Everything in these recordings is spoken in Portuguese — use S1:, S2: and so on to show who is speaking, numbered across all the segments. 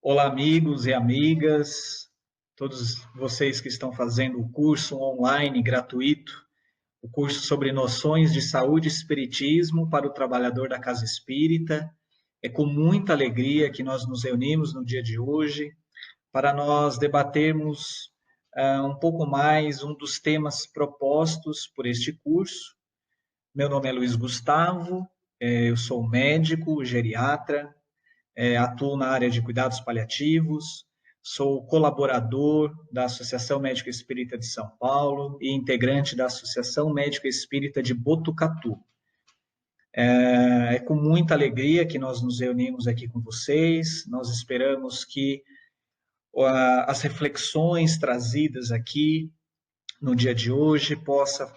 S1: Olá, amigos e amigas, todos vocês que estão fazendo o curso online gratuito, o curso sobre noções de saúde e espiritismo para o trabalhador da casa espírita. É com muita alegria que nós nos reunimos no dia de hoje para nós debatermos um pouco mais um dos temas propostos por este curso. Meu nome é Luiz Gustavo, eu sou médico, geriatra, atuo na área de cuidados paliativos, sou colaborador da Associação Médica Espírita de São Paulo e integrante da Associação Médica Espírita de Botucatu. É com muita alegria que nós nos reunimos aqui com vocês. Nós esperamos que as reflexões trazidas aqui no dia de hoje possa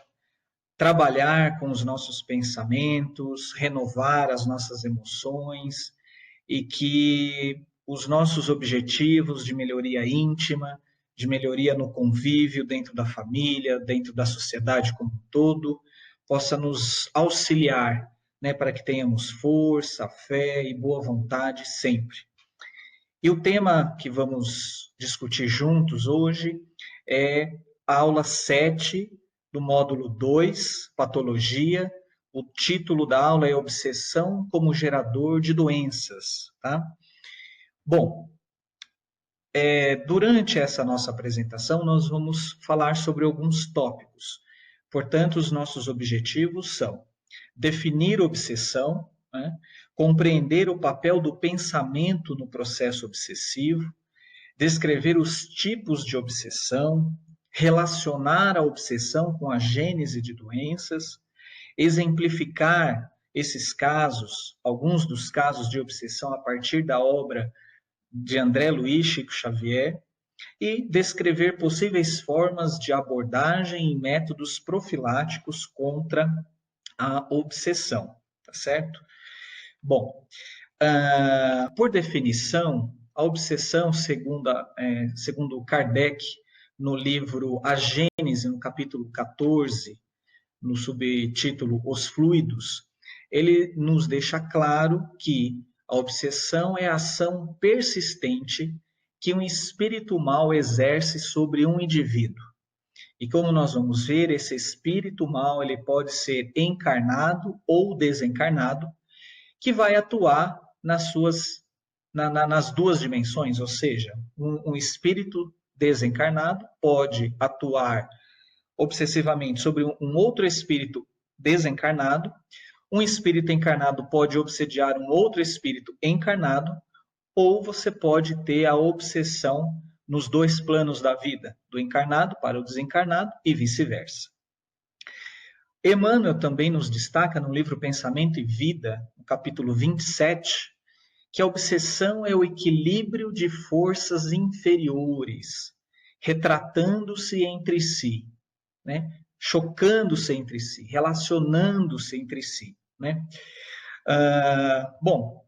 S1: trabalhar com os nossos pensamentos, renovar as nossas emoções e que os nossos objetivos de melhoria íntima, de melhoria no convívio dentro da família, dentro da sociedade como um todo, possa nos auxiliar, né, para que tenhamos força, fé e boa vontade sempre. E o tema que vamos discutir juntos hoje é a aula 7 do módulo 2, Patologia. O título da aula é Obsessão como gerador de doenças, tá? Bom, durante essa nossa apresentação, nós vamos falar sobre alguns tópicos. Portanto, os nossos objetivos são definir obsessão, né? Compreender o papel do pensamento no processo obsessivo, descrever os tipos de obsessão, relacionar a obsessão com a gênese de doenças, exemplificar esses casos, alguns dos casos de obsessão a partir da obra de André Luiz Chico Xavier, e descrever possíveis formas de abordagem e métodos profiláticos contra a obsessão, tá certo? Bom, por definição, a obsessão, segundo Kardec, no livro A Gênese, no capítulo 14, no subtítulo Os Fluidos, ele nos deixa claro que a obsessão é a ação persistente que um espírito mau exerce sobre um indivíduo. E como nós vamos ver, esse espírito mau ele pode ser encarnado ou desencarnado, que vai atuar nas duas dimensões, ou seja, um espírito desencarnado pode atuar obsessivamente sobre um outro espírito desencarnado, um espírito encarnado pode obsediar um outro espírito encarnado, ou você pode ter a obsessão nos dois planos da vida, do encarnado para o desencarnado e vice-versa. Emmanuel também nos destaca no livro Pensamento e Vida, no capítulo 27, que a obsessão é o equilíbrio de forças inferiores, retratando-se entre si, né? Chocando-se entre si, relacionando-se entre si, né? Bom,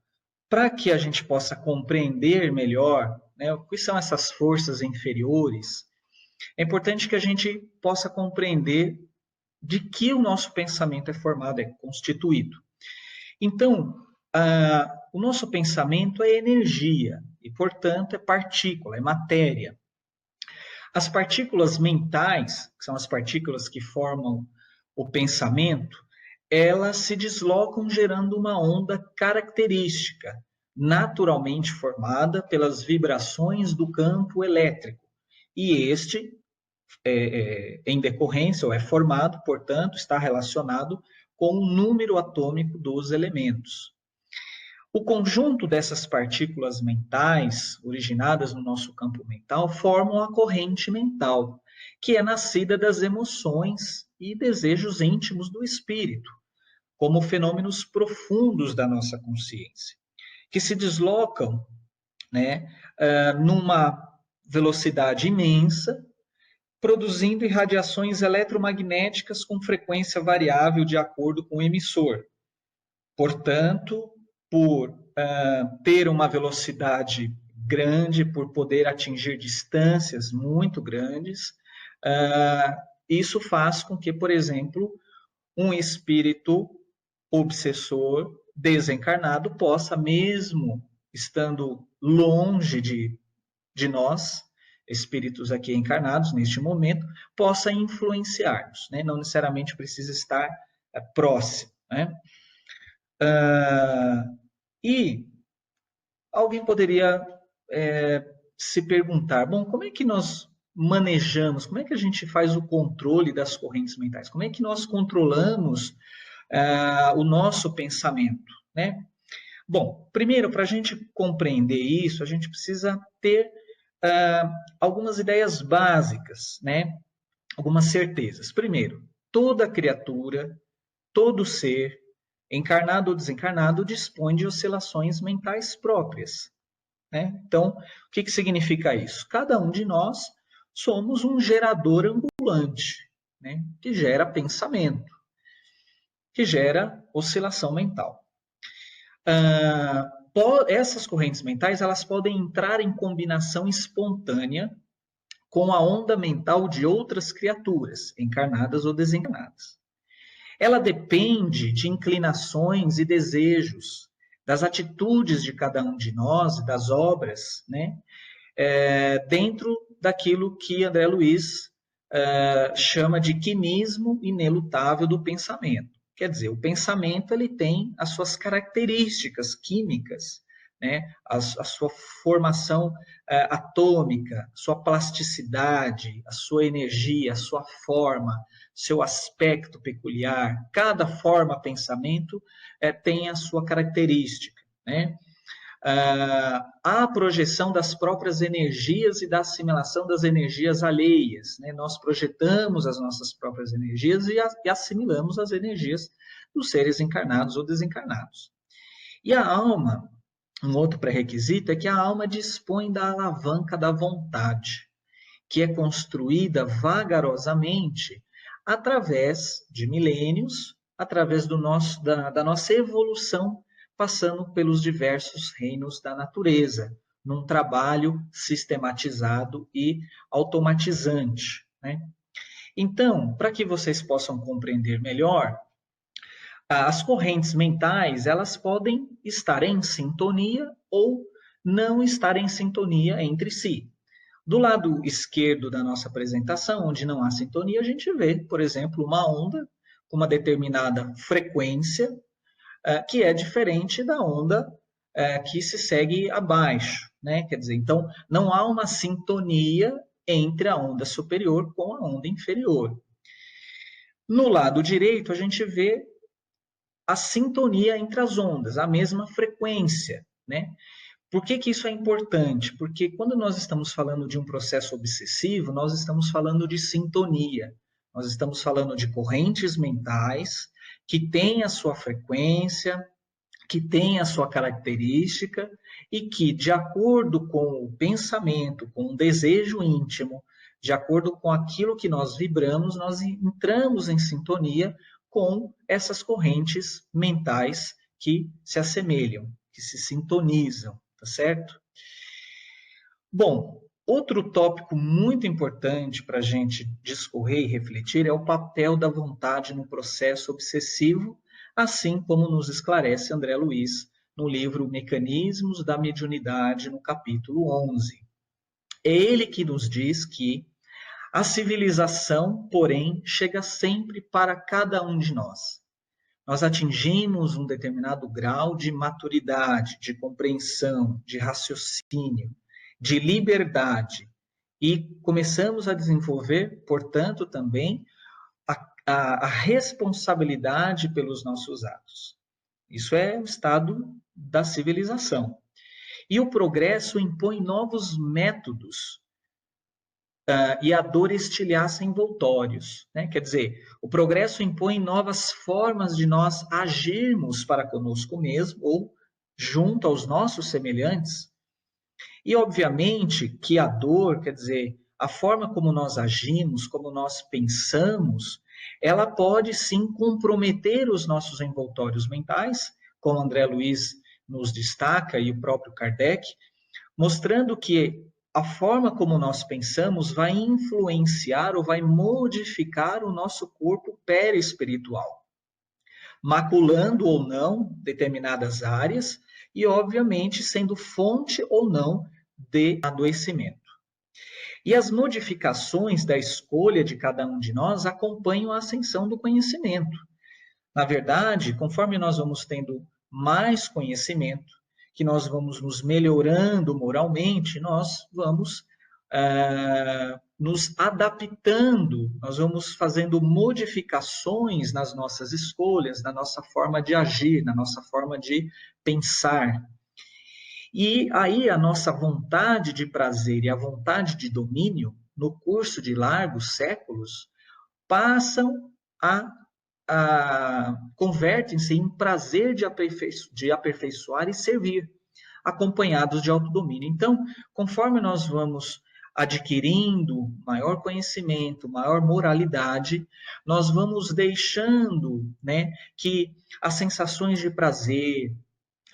S1: para que a gente possa compreender melhor, né, o que são essas forças inferiores, é importante que a gente possa compreender de que o nosso pensamento é formado, é constituído. Então, o nosso pensamento é energia e, portanto, é partícula, é matéria. As partículas mentais, que são as partículas que formam o pensamento, elas se deslocam gerando uma onda característica, naturalmente formada pelas vibrações do campo elétrico. E este, em decorrência, ou é formado, portanto, está relacionado com o número atômico dos elementos. O conjunto dessas partículas mentais, originadas no nosso campo mental, formam a corrente mental, que é nascida das emoções e desejos íntimos do espírito, como fenômenos profundos da nossa consciência, que se deslocam, né, numa velocidade imensa, produzindo irradiações eletromagnéticas com frequência variável de acordo com o emissor. Portanto, por ter uma velocidade grande, por poder atingir distâncias muito grandes, isso faz com que, por exemplo, um espírito obsessor desencarnado possa, mesmo estando longe de nós, espíritos aqui encarnados neste momento, possa influenciar-nos, né? Não necessariamente precisa estar próximo, né? E alguém poderia se perguntar, bom, como é que nós manejamos, como é que a gente faz o controle das correntes mentais? Como é que nós controlamos o nosso pensamento, né? Bom, primeiro, para a gente compreender isso, a gente precisa ter algumas ideias básicas, né? Algumas certezas. Primeiro, toda criatura, todo ser, encarnado ou desencarnado, dispõe de oscilações mentais próprias, né? Então, o que significa isso? Cada um de nós somos um gerador ambulante, né? Que gera pensamento, que gera oscilação mental. Essas correntes mentais elas podem entrar em combinação espontânea com a onda mental de outras criaturas, encarnadas ou desencarnadas. Ela depende de inclinações e desejos, das atitudes de cada um de nós, das obras, né? Dentro daquilo que André Luiz chama de quimismo inelutável do pensamento. Quer dizer, o pensamento ele tem as suas características químicas, né? A sua formação atômica, sua plasticidade, a sua energia, a sua forma, seu aspecto peculiar. Cada forma pensamento tem a sua característica, né? A projeção das próprias energias e da assimilação das energias alheias, né? Nós projetamos as nossas próprias energias e assimilamos as energias dos seres encarnados ou desencarnados. E a alma, um outro pré-requisito é que a alma dispõe da alavanca da vontade, que é construída vagarosamente através de milênios, através da nossa evolução, passando pelos diversos reinos da natureza, num trabalho sistematizado e automatizante, né? Então, para que vocês possam compreender melhor, as correntes mentais, elas podem estar em sintonia ou não estar em sintonia entre si. Do lado esquerdo da nossa apresentação, onde não há sintonia, a gente vê, por exemplo, uma onda com uma determinada frequência, que é diferente da onda que se segue abaixo, né? Quer dizer, então, não há uma sintonia entre a onda superior com a onda inferior. No lado direito, a gente vê a sintonia entre as ondas, a mesma frequência, né? Por que isso é importante? Porque quando nós estamos falando de um processo obsessivo, nós estamos falando de sintonia. Nós estamos falando de correntes mentais que têm a sua frequência, que têm a sua característica e que, de acordo com o pensamento, com o desejo íntimo, de acordo com aquilo que nós vibramos, nós entramos em sintonia com essas correntes mentais que se assemelham, que se sintonizam, tá certo? Bom, outro tópico muito importante para a gente discorrer e refletir é o papel da vontade no processo obsessivo, assim como nos esclarece André Luiz no livro Mecanismos da Mediunidade, no capítulo 11. É ele que nos diz que a civilização, porém, chega sempre para cada um de nós. Nós atingimos um determinado grau de maturidade, de compreensão, de raciocínio, de liberdade e começamos a desenvolver, portanto, também a responsabilidade pelos nossos atos. Isso é o estado da civilização. E o progresso impõe novos métodos e a dor estilhaça envoltórios, né? Quer dizer, o progresso impõe novas formas de nós agirmos para conosco mesmo ou junto aos nossos semelhantes. E, obviamente, que a dor, quer dizer, a forma como nós agimos, como nós pensamos, ela pode sim comprometer os nossos envoltórios mentais, como André Luiz nos destaca e o próprio Kardec, mostrando que a forma como nós pensamos vai influenciar ou vai modificar o nosso corpo perispiritual. maculando ou não determinadas áreas e, obviamente, sendo fonte ou não de adoecimento. E as modificações da escolha de cada um de nós acompanham a ascensão do conhecimento. Na verdade, conforme nós vamos tendo mais conhecimento, que nós vamos nos melhorando moralmente, nós vamos nos adaptando, nós vamos fazendo modificações nas nossas escolhas, na nossa forma de agir, na nossa forma de pensar. E aí a nossa vontade de prazer e a vontade de domínio, no curso de largos séculos, passam convertem-se em prazer de aperfeiçoar e servir, acompanhados de autodomínio. Então, conforme nós vamos adquirindo maior conhecimento, maior moralidade, nós vamos deixando, né, que as sensações de prazer,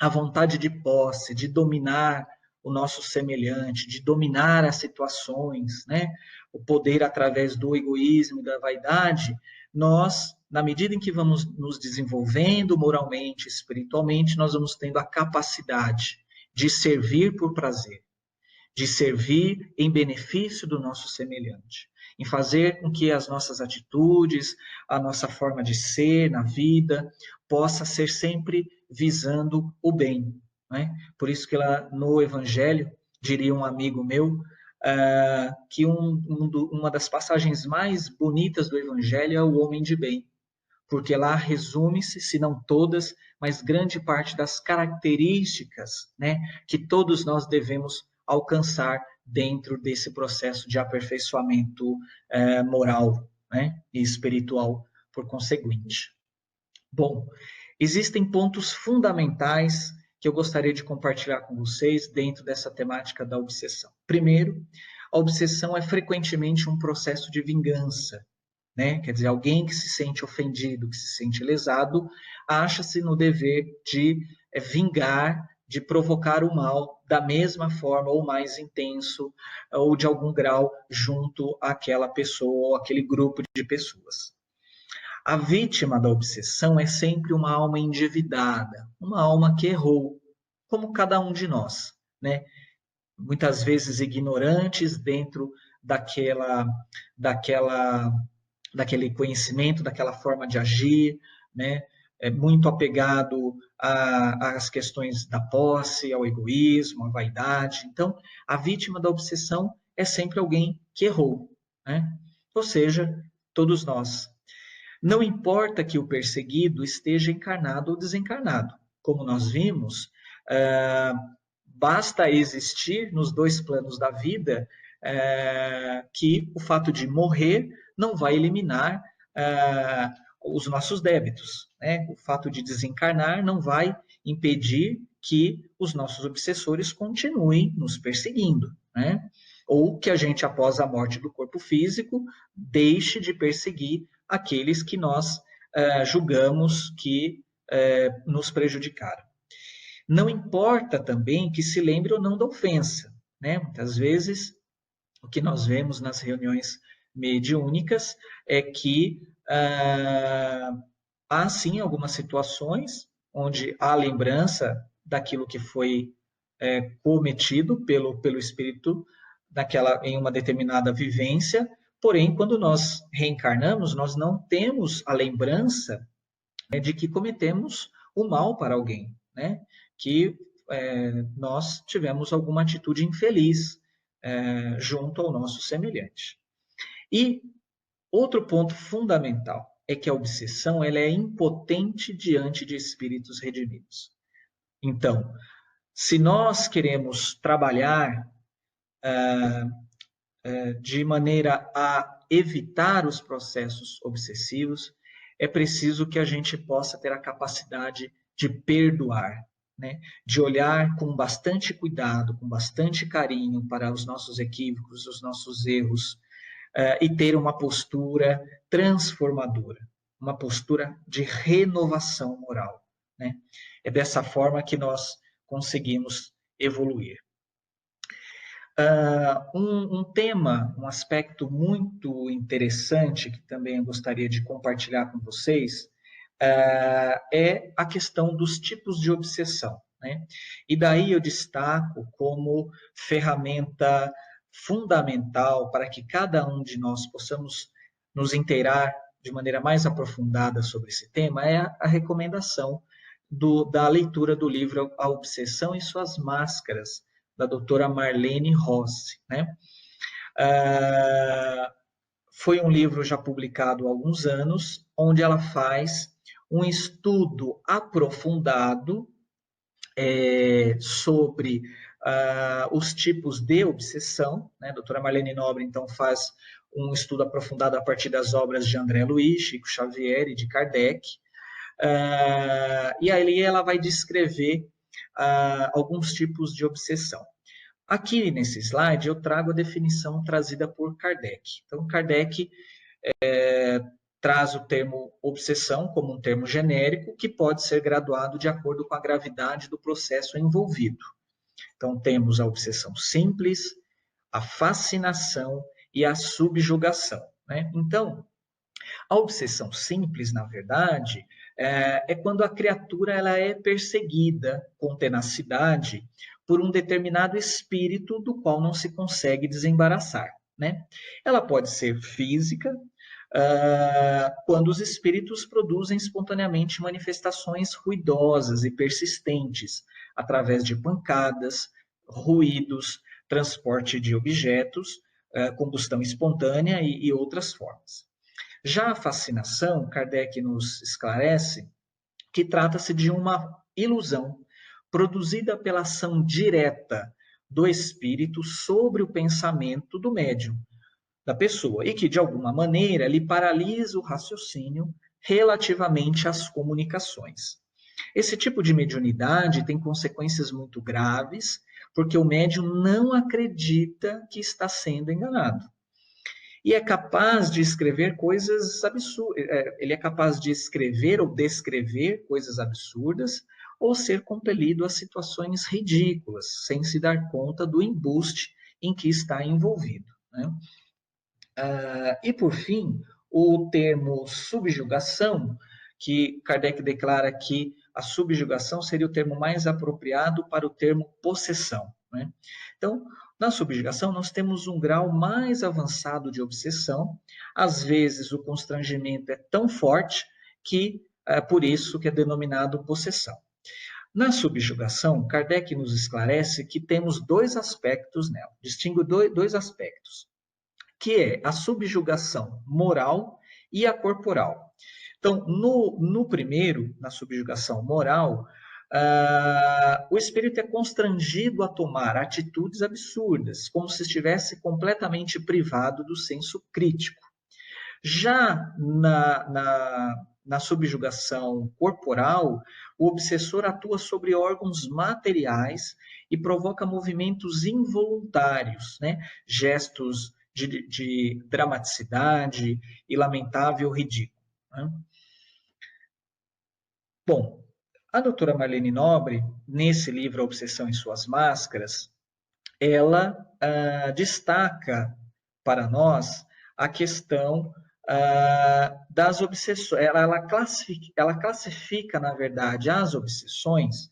S1: a vontade de posse, de dominar o nosso semelhante, de dominar as situações, né? O poder através do egoísmo e da vaidade, nós, na medida em que vamos nos desenvolvendo moralmente, espiritualmente, nós vamos tendo a capacidade de servir por prazer, de servir em benefício do nosso semelhante, em fazer com que as nossas atitudes, a nossa forma de ser na vida, possa ser sempre visando o bem. Né? Por isso que lá no Evangelho, diria um amigo meu, que uma das passagens mais bonitas do Evangelho é o homem de bem, porque lá resume-se, se não todas, mas grande parte das características, né, que todos nós devemos alcançar dentro desse processo de aperfeiçoamento moral, né, e espiritual, por conseguinte. Bom, existem pontos fundamentais que eu gostaria de compartilhar com vocês dentro dessa temática da obsessão. Primeiro, a obsessão é frequentemente um processo de vingança, né? Quer dizer, alguém que se sente ofendido, que se sente lesado, acha-se no dever de vingar, de provocar o mal da mesma forma ou mais intenso, ou de algum grau junto àquela pessoa ou aquele grupo de pessoas. A vítima da obsessão é sempre uma alma endividada, uma alma que errou, como cada um de nós, né? Muitas vezes ignorantes dentro daquele conhecimento, daquela forma de agir, né? É muito apegado às questões da posse, ao egoísmo, à vaidade. Então, a vítima da obsessão é sempre alguém que errou, né? Ou seja, todos nós. Não importa que o perseguido esteja encarnado ou desencarnado. Como nós vimos, basta existir nos dois planos da vida que o fato de morrer não vai eliminar os nossos débitos. Né? O fato de desencarnar não vai impedir que os nossos obsessores continuem nos perseguindo. Né? Ou que a gente, após a morte do corpo físico, deixe de perseguir aqueles que nós julgamos que nos prejudicaram. Não importa também que se lembre ou não da ofensa. Né? Muitas vezes, o que nós vemos nas reuniões mediúnicas é que há sim algumas situações onde há lembrança daquilo que foi cometido pelo espírito em uma determinada vivência, porém, quando nós reencarnamos, nós não temos a lembrança de que cometemos o mal para alguém, né? Que nós tivemos alguma atitude infeliz junto ao nosso semelhante. E outro ponto fundamental é que a obsessão ela é impotente diante de espíritos redimidos. Então, se nós queremos trabalhar de maneira a evitar os processos obsessivos, é preciso que a gente possa ter a capacidade de perdoar, né? De olhar com bastante cuidado, com bastante carinho para os nossos equívocos, os nossos erros, e ter uma postura transformadora, uma postura de renovação moral. Né? É dessa forma que nós conseguimos evoluir. Um tema, um aspecto muito interessante que também eu gostaria de compartilhar com vocês, é a questão dos tipos de obsessão, né? E daí eu destaco como ferramenta fundamental para que cada um de nós possamos nos inteirar de maneira mais aprofundada sobre esse tema, é a recomendação da leitura do livro A Obsessão e Suas Máscaras, da doutora Marlene Rossi, né? Foi um livro já publicado há alguns anos, onde ela faz um estudo aprofundado sobre os tipos de obsessão, né? A doutora Marlene Nobre, então, faz um estudo aprofundado a partir das obras de André Luiz, Chico Xavier e de Kardec, e aí ela vai descrever alguns tipos de obsessão. Aqui nesse slide eu trago a definição trazida por Kardec. Então, Kardec traz o termo obsessão como um termo genérico que pode ser graduado de acordo com a gravidade do processo envolvido. Então, temos a obsessão simples, a fascinação e a subjugação, né? Então, a obsessão simples, na verdade, é quando a criatura ela é perseguida com tenacidade por um determinado espírito do qual não se consegue desembaraçar, né? Ela pode ser física, quando os espíritos produzem espontaneamente manifestações ruidosas e persistentes, através de pancadas, ruídos, transporte de objetos, combustão espontânea e outras formas. Já a fascinação, Kardec nos esclarece que trata-se de uma ilusão produzida pela ação direta do espírito sobre o pensamento do médium, da pessoa, e que, de alguma maneira, lhe paralisa o raciocínio relativamente às comunicações. Esse tipo de mediunidade tem consequências muito graves, porque o médium não acredita que está sendo enganado. E é capaz de escrever coisas absurdas, ele é capaz de escrever ou descrever coisas absurdas, ou ser compelido a situações ridículas, sem se dar conta do embuste em que está envolvido, né? E, por fim, o termo subjugação, que Kardec declara que a subjugação seria o termo mais apropriado para o termo possessão, né? Então, na subjugação, nós temos um grau mais avançado de obsessão. Às vezes, o constrangimento é tão forte que é por isso que é denominado possessão. Na subjugação, Kardec nos esclarece que temos dois aspectos nela, distingue dois aspectos, que é a subjugação moral e a corporal. Então, no primeiro, na subjugação moral, o espírito é constrangido a tomar atitudes absurdas, como se estivesse completamente privado do senso crítico. Já na subjugação corporal, o obsessor atua sobre órgãos materiais e provoca movimentos involuntários, né? Gestos de dramaticidade e lamentável ridículo, né? Bom, a doutora Marlene Nobre, nesse livro A Obsessão e Suas Máscaras, ela destaca para nós a questão das obsessões. Ela classifica, na verdade, as obsessões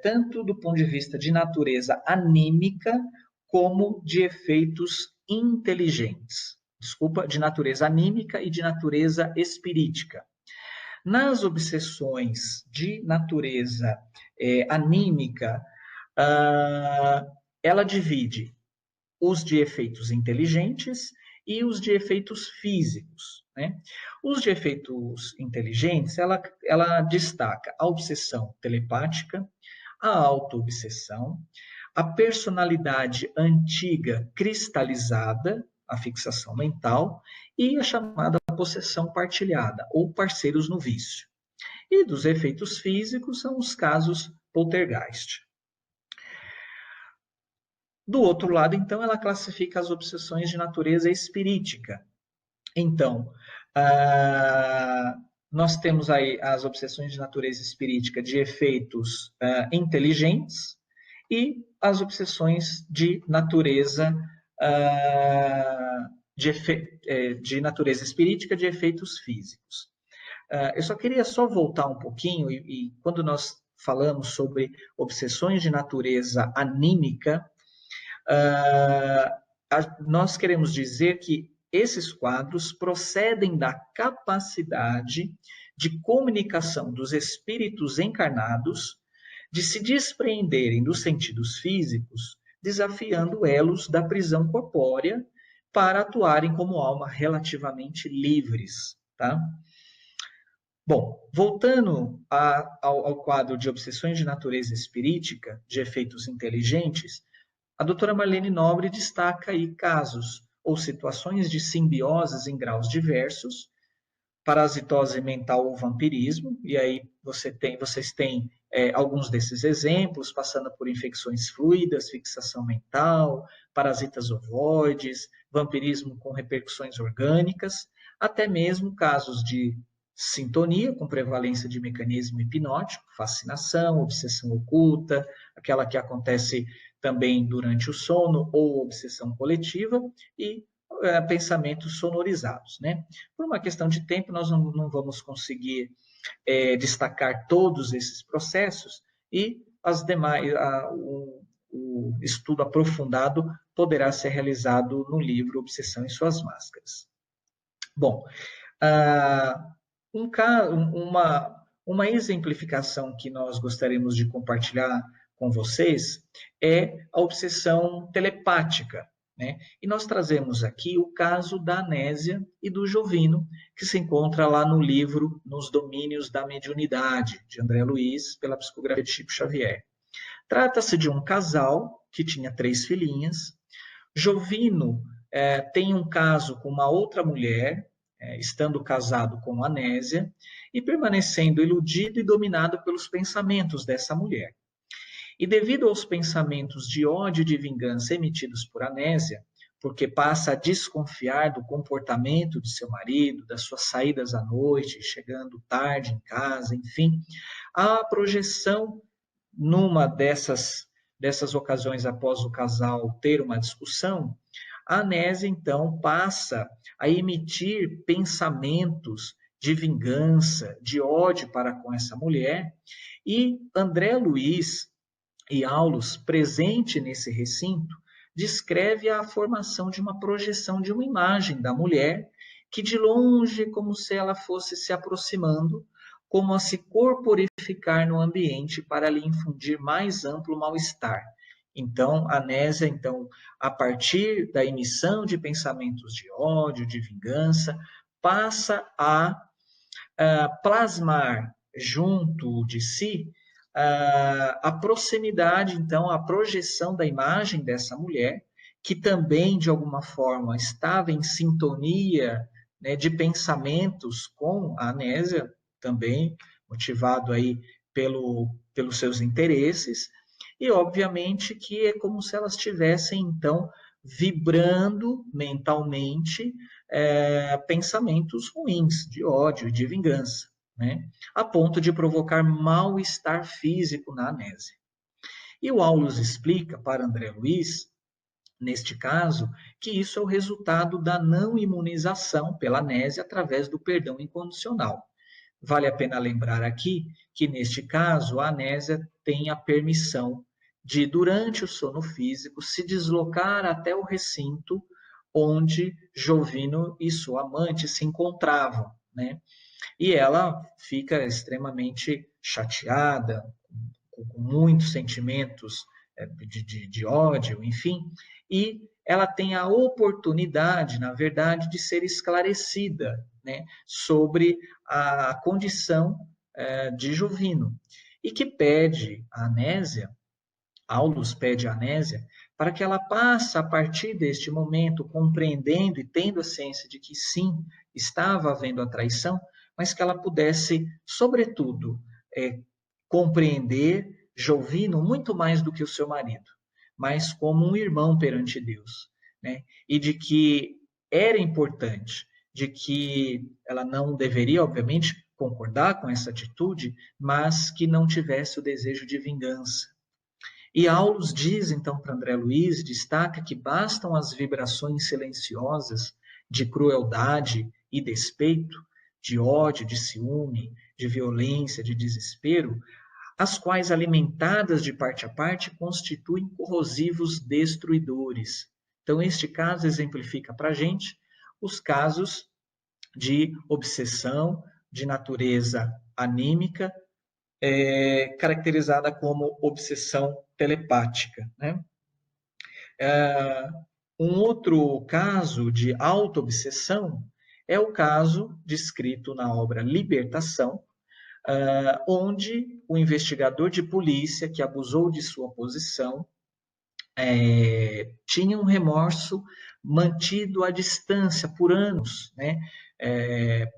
S1: tanto do ponto de vista de natureza anímica como de efeitos inteligentes. Desculpa, de natureza anímica e de natureza espirítica. Nas obsessões de natureza anímica, ela divide os de efeitos inteligentes e os de efeitos físicos, né? Os de efeitos inteligentes, ela destaca a obsessão telepática, a auto-obsessão, a personalidade antiga cristalizada, a fixação mental, e a chamada possessão partilhada, ou parceiros no vício. E dos efeitos físicos são os casos poltergeist. Do outro lado, então, ela classifica as obsessões de natureza espirítica. Então, nós temos aí as obsessões de natureza espirítica de efeitos inteligentes e as obsessões de natureza de natureza espirítica de efeitos físicos. eu só queria voltar um pouquinho, e quando nós falamos sobre obsessões de natureza anímica, nós queremos dizer que esses quadros procedem da capacidade de comunicação dos espíritos encarnados de se despreenderem dos sentidos físicos, desafiando elos da prisão corpórea para atuarem como alma relativamente livres, tá? Bom, voltando ao quadro de obsessões de natureza espirítica, de efeitos inteligentes, a doutora Marlene Nobre destaca aí casos ou situações de simbioses em graus diversos, parasitose mental ou vampirismo, e aí vocês têm alguns desses exemplos, passando por infecções fluidas, fixação mental, parasitas ovoides, vampirismo com repercussões orgânicas, até mesmo casos de sintonia com prevalência de mecanismo hipnótico, fascinação, obsessão oculta, aquela que acontece também durante o sono ou obsessão coletiva, e pensamentos sonorizados, né? Por uma questão de tempo, nós não vamos conseguir destacar todos esses processos, e as demais, o estudo aprofundado poderá ser realizado no livro Obsessão e Suas Máscaras. Bom, uma exemplificação que nós gostaríamos de compartilhar com vocês é a obsessão telepática, né? E nós trazemos aqui o caso da Anésia e do Jovino, que se encontra lá no livro Nos Domínios da Mediunidade, de André Luiz, pela psicografia de Chico Xavier. Trata-se de um casal que tinha 3 filhinhas. Jovino tem um caso com uma outra mulher, estando casado com Anésia, e permanecendo iludido e dominado pelos pensamentos dessa mulher. E devido aos pensamentos de ódio e de vingança emitidos por Anésia, porque passa a desconfiar do comportamento de seu marido, das suas saídas à noite, chegando tarde em casa, enfim, a projeção numa dessas ocasiões após o casal ter uma discussão, a Anésia, então, passa a emitir pensamentos de vingança, de ódio para com essa mulher, e André Luiz e Aulus, presente nesse recinto, descreve a formação de uma projeção de uma imagem da mulher que de longe, como se ela fosse se aproximando, como a se corporificar no ambiente para lhe infundir mais amplo mal-estar. Então, Anésia, a partir da emissão de pensamentos de ódio, de vingança, passa a plasmar junto de si a proximidade, então, a projeção da imagem dessa mulher, que também, de alguma forma, estava em sintonia, né, de pensamentos com a Anésia, também motivado aí pelos seus interesses, e, obviamente, que é como se elas estivessem, então, vibrando mentalmente pensamentos ruins, de ódio e de vingança, né? A ponto de provocar mal-estar físico na Anésia. E o Aulus explica para André Luiz, neste caso, que isso é o resultado da não imunização pela Anésia através do perdão incondicional. Vale a pena lembrar aqui que, neste caso, a Anésia tem a permissão de, durante o sono físico, se deslocar até o recinto onde Jovino e sua amante se encontravam, né? E ela fica extremamente chateada, com muitos sentimentos de ódio, enfim, e ela tem a oportunidade, na verdade, de ser esclarecida, né, sobre a condição de Jovino, e que pede a Anésia, Aulus pede a Anésia, para que ela passe, a partir deste momento, compreendendo e tendo a ciência de que sim, estava havendo a traição, mas que ela pudesse, sobretudo, compreender Jovino muito mais do que o seu marido, mas como um irmão perante Deus, né? E de que era importante, de que ela não deveria, obviamente, concordar com essa atitude, mas que não tivesse o desejo de vingança. E Aulus diz, então, para André Luiz, destaca que bastam as vibrações silenciosas de crueldade e despeito, de ódio, de ciúme, de violência, de desespero, as quais, alimentadas de parte a parte, constituem corrosivos destruidores. Então, este caso exemplifica para a gente os casos de obsessão de natureza anímica, caracterizada como obsessão telepática, né? Um outro caso de autoobsessão é o caso descrito na obra Libertação, onde o investigador de polícia que abusou de sua posição tinha um remorso mantido à distância por anos, né?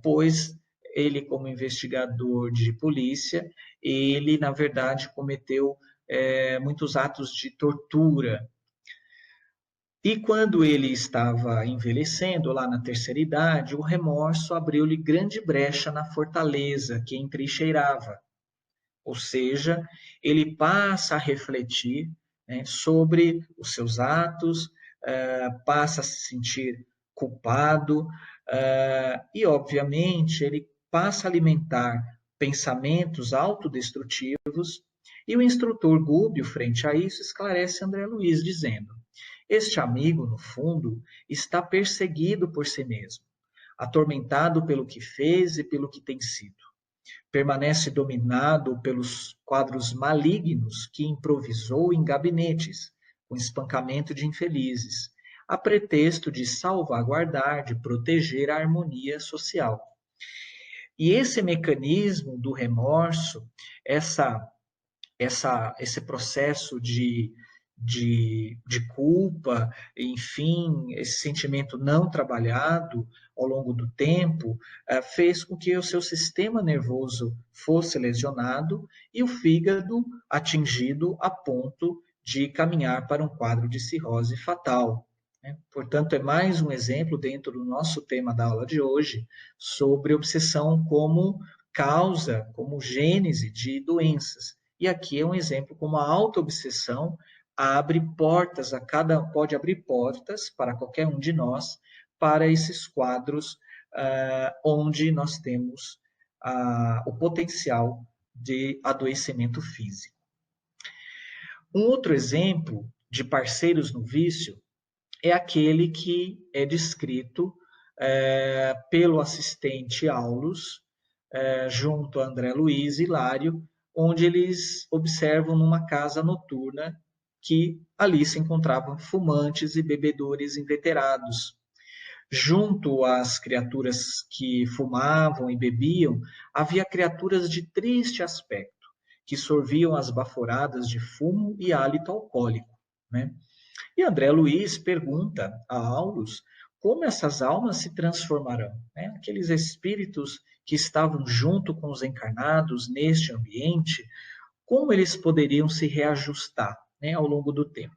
S1: Pois ele, como investigador de polícia, ele, na verdade, cometeu muitos atos de tortura. E quando ele estava envelhecendo, lá na terceira idade, o remorso abriu-lhe grande brecha na fortaleza que entrincheirava. Ou seja, ele passa a refletir, né, sobre os seus atos, passa a se sentir culpado, e, obviamente, ele passa a alimentar pensamentos autodestrutivos, e o instrutor Gúbio, frente a isso, esclarece André Luiz, dizendo: este amigo, no fundo, está perseguido por si mesmo, atormentado pelo que fez e pelo que tem sido. Permanece dominado pelos quadros malignos que improvisou em gabinetes, com espancamento de infelizes, a pretexto de salvaguardar, de proteger a harmonia social. E esse mecanismo do remorso, esse processo de culpa, enfim, esse sentimento não trabalhado ao longo do tempo, fez com que o seu sistema nervoso fosse lesionado e o fígado atingido a ponto de caminhar para um quadro de cirrose fatal. Portanto, é mais um exemplo dentro do nosso tema da aula de hoje sobre obsessão como causa, como gênese de doenças. E aqui é um exemplo como a autoobsessão pode abrir portas para qualquer um de nós para esses quadros onde nós temos o potencial de adoecimento físico. Um outro exemplo de parceiros no vício é aquele que é descrito pelo assistente Aulus, junto a André Luiz e Hilário, onde eles observam numa casa noturna que ali se encontravam fumantes e bebedores inveterados. Junto às criaturas que fumavam e bebiam, havia criaturas de triste aspecto, que sorviam as baforadas de fumo e hálito alcoólico, né? E André Luiz pergunta a Aulus como essas almas se transformarão, né? Aqueles espíritos que estavam junto com os encarnados neste ambiente, como eles poderiam se reajustar, né, ao longo do tempo?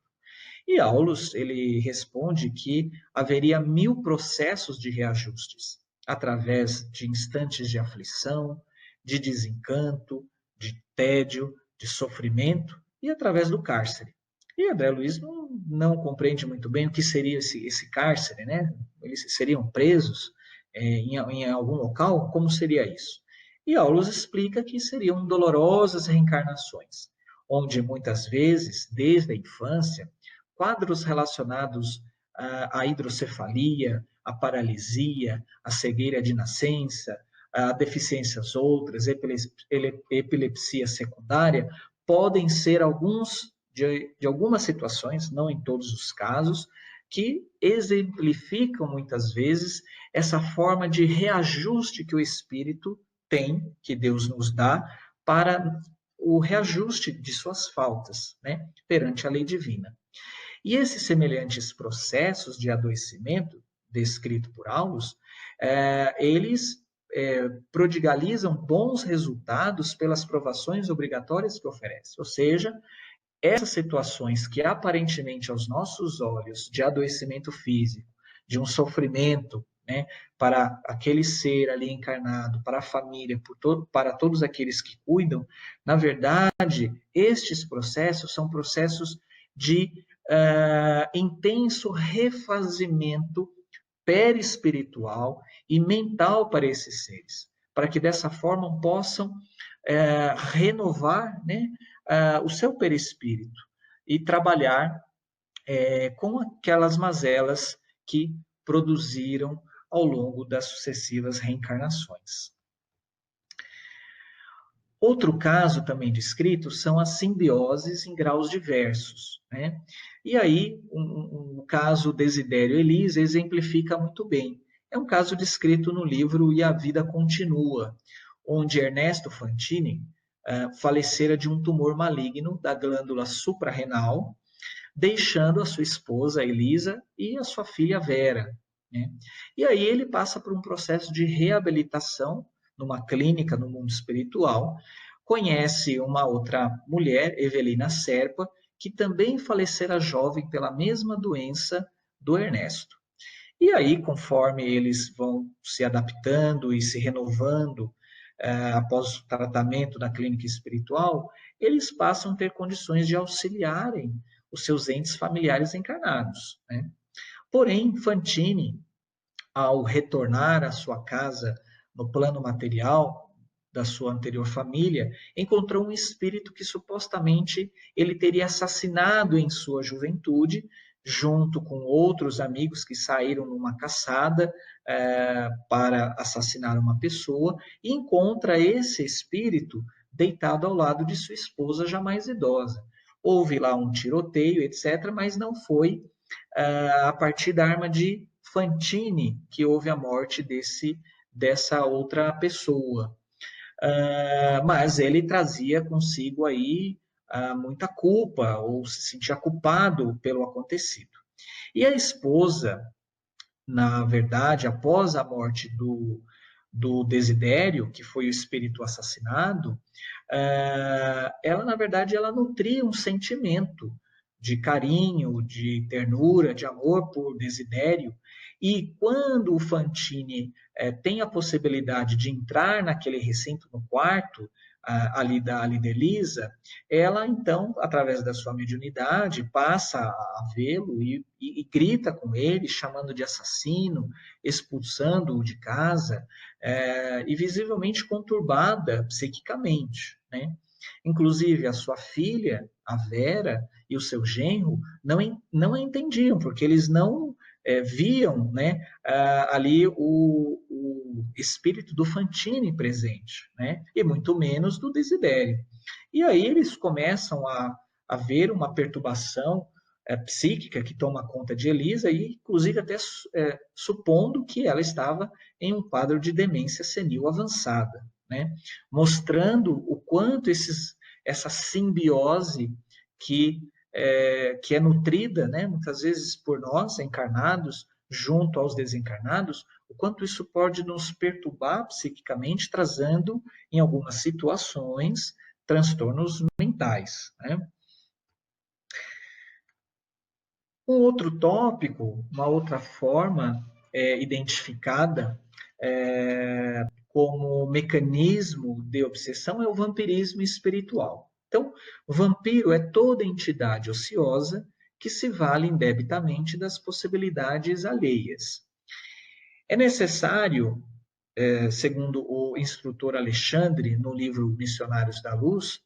S1: E Aulus, ele responde que haveria 1000 processos de reajustes, através de instantes de aflição, de desencanto, de tédio, de sofrimento e através do cárcere. E André Luiz não compreende muito bem o que seria esse cárcere, né? Eles seriam presos em algum local? Como seria isso? E Aulus explica que seriam dolorosas reencarnações, onde muitas vezes, desde a infância, quadros relacionados à hidrocefalia, à paralisia, à cegueira de nascença, a deficiências outras, epilepsia secundária, podem ser alguns de algumas situações, não em todos os casos, que exemplificam muitas vezes essa forma de reajuste que o espírito tem, que Deus nos dá, para o reajuste de suas faltas, né, perante a lei divina. E esses semelhantes processos de adoecimento, descrito por Aulus, eles prodigalizam bons resultados pelas provações obrigatórias que oferece. Ou seja, essas situações que aparentemente aos nossos olhos de adoecimento físico, de um sofrimento, né, para aquele ser ali encarnado, para a família, para todos aqueles que cuidam, na verdade, estes processos são processos de intenso refazimento perispiritual e mental para esses seres, para que dessa forma possam renovar, né, o seu perispírito e trabalhar com aquelas mazelas que produziram ao longo das sucessivas reencarnações. Outro caso também descrito são as simbioses em graus diversos, né? E aí, um caso Desidério Elisa exemplifica muito bem. É um caso descrito no livro E a Vida Continua, onde Ernesto Fantini falecera de um tumor maligno da glândula suprarrenal, deixando a sua esposa Elisa e a sua filha Vera, né? E aí ele passa por um processo de reabilitação numa clínica no mundo espiritual, conhece uma outra mulher, Evelina Serpa, que também falecera jovem pela mesma doença do Ernesto. E aí, conforme eles vão se adaptando e se renovando após o tratamento na clínica espiritual, eles passam a ter condições de auxiliarem os seus entes familiares encarnados, né? Porém, Fantini, ao retornar à sua casa no plano material da sua anterior família, encontrou um espírito que supostamente ele teria assassinado em sua juventude, junto com outros amigos que saíram numa caçada para assassinar uma pessoa, e encontra esse espírito deitado ao lado de sua esposa já mais idosa. Houve lá um tiroteio, etc., mas não foi a partir da arma de Fantini que houve a morte dessa outra pessoa. Mas ele trazia consigo aí muita culpa, ou se sentia culpado pelo acontecido. E a esposa, na verdade, após a morte do Desidério, que foi o espírito assassinado, ela, na verdade, ela nutria um sentimento de carinho, de ternura, de amor por Desidério, e quando o Fantini tem a possibilidade de entrar naquele recinto, no quarto, ali da Elisa, ela então, através da sua mediunidade, passa a vê-lo e grita com ele, chamando de assassino, expulsando-o de casa, e visivelmente conturbada psiquicamente, né? Inclusive, a sua filha, a Vera, e o seu genro não a entendiam, porque eles não viam, né, ali o espírito do Fantini presente, né, e muito menos do Desidério. E aí eles começam a ver uma perturbação psíquica que toma conta de Elisa, e inclusive até supondo que ela estava em um quadro de demência senil avançada, né, mostrando o quanto essa simbiose que é nutrida, né, muitas vezes por nós, encarnados, junto aos desencarnados, o quanto isso pode nos perturbar psiquicamente, trazendo, em algumas situações, transtornos mentais, né? Um outro tópico, uma outra forma identificada como mecanismo de obsessão é o vampirismo espiritual. Então, o vampiro é toda entidade ociosa que se vale indebitamente das possibilidades alheias. É necessário, segundo o instrutor Alexandre, no livro Missionários da Luz,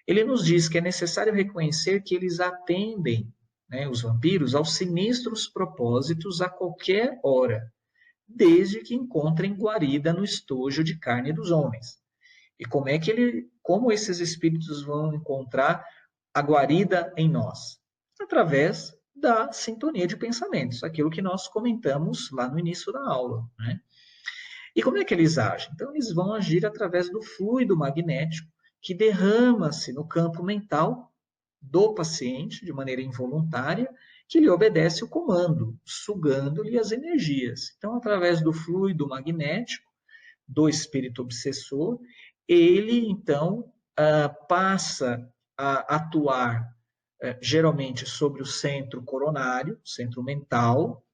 S1: ele nos diz que é necessário reconhecer que eles atendem, né, os vampiros, aos sinistros propósitos a qualquer hora, desde que encontrem guarida no estojo de carne dos homens. E como esses espíritos vão encontrar a guarida em nós? Através da sintonia de pensamentos, aquilo que nós comentamos lá no início da aula, né? E como é que eles agem? Então, eles vão agir através do fluido magnético que derrama-se no campo mental do paciente, de maneira involuntária, que lhe obedece o comando, sugando-lhe as energias. Então, através do fluido magnético do espírito obsessor, ele, então, passa a atuar geralmente sobre o centro coronário, centro mental,